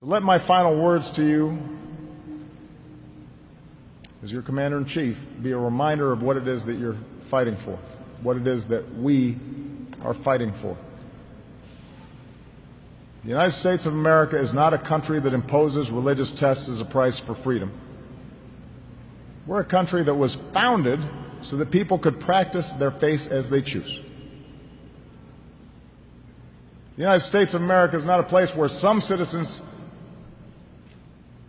Let my final words to you as your Commander-in-Chief be a reminder of what it is that you're fighting for, what it is that we are fighting for. The United States of America is not a country that imposes religious tests as a price for freedom. We're a country that was founded so that people could practice their faith as they choose. The United States of America is not a place where some citizens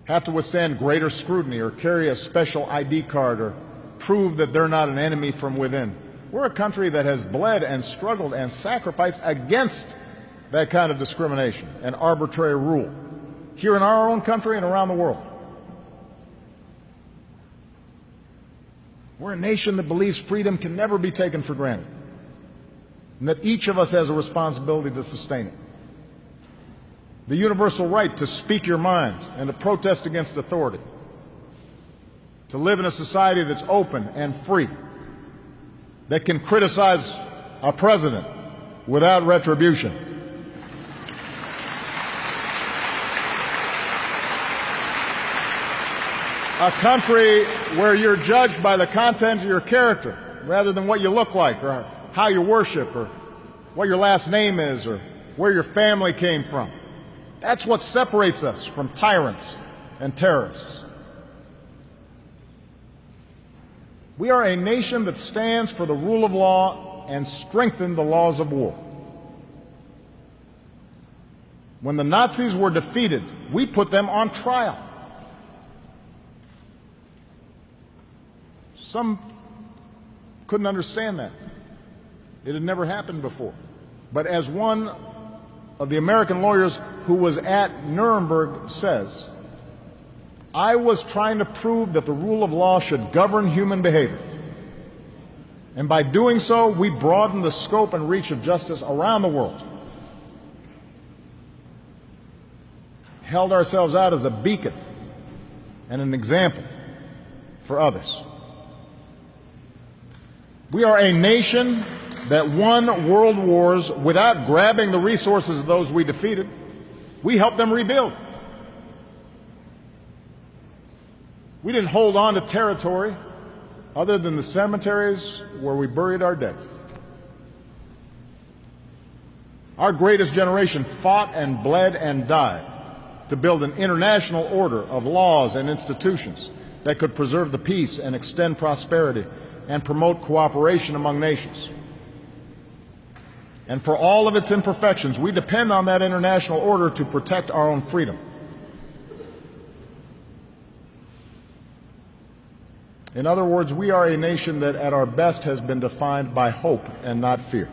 have to withstand greater scrutiny or carry a special ID card or prove that they're not an enemy from within. We're a country that has bled and struggled and sacrificed against that kind of discrimination and arbitrary rule here in our own country and around the world. We're a nation that believes freedom can never be taken for granted and that each of us has a responsibility to sustain it. The universal right to speak your mind and to protest against authority, to live in a society that's open and free, that can criticize a president without retribution. A country where you're judged by the content of your character rather than what you look like or how you worship or what your last name is or where your family came from. That's what separates us from tyrants and terrorists. We are a nation that stands for the rule of law and strengthens the laws of war. When the Nazis were defeated, we put them on trial. Some couldn't understand that. It had never happened before. But as one of the American lawyers who was at Nuremberg says, I was trying to prove that the rule of law should govern human behavior. And by doing so, we broadened the scope and reach of justice around the world. Held ourselves out as a beacon and an example for others. We are a nation that won world wars without grabbing the resources of those we defeated. We helped them rebuild. We didn't hold on to territory other than the cemeteries where we buried our dead. Our greatest generation fought and bled and died to build an international order of laws and institutions that could preserve the peace and extend prosperity and promote cooperation among nations. And for all of its imperfections, we depend on that international order to protect our own freedom. In other words, we are a nation that at our best has been defined by hope and not fear.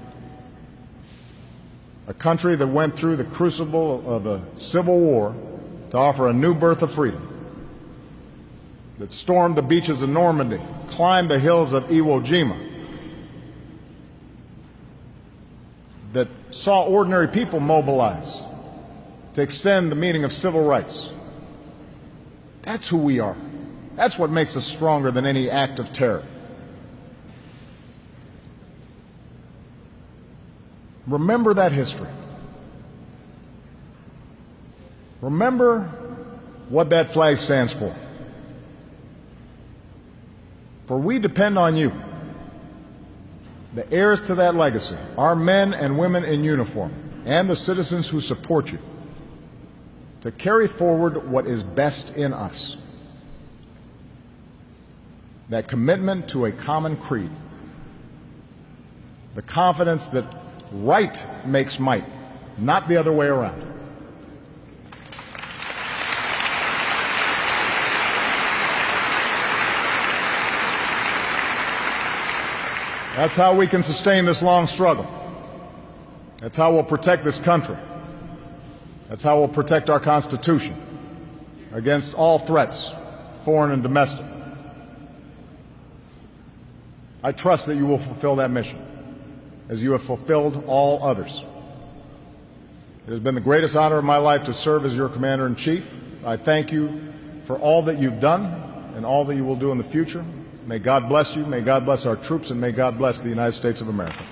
A country that went through the crucible of a civil war to offer a new birth of freedom, that stormed the beaches of Normandy, climbed the hills of Iwo Jima, that saw ordinary people mobilize to extend the meaning of civil rights. That's who we are. That's what makes us stronger than any act of terror. Remember that history. Remember what that flag stands for. For we depend on you, the heirs to that legacy, our men and women in uniform, and the citizens who support you, to carry forward what is best in us. That commitment to a common creed, the confidence that right makes might, not the other way around. That's how we can sustain this long struggle. That's how we'll protect this country. That's how we'll protect our Constitution against all threats, foreign and domestic. I trust that you will fulfill that mission, as you have fulfilled all others. It has been the greatest honor of my life to serve as your Commander-in-Chief. I thank you for all that you've done and all that you will do in the future. May God bless you, may God bless our troops, and may God bless the United States of America.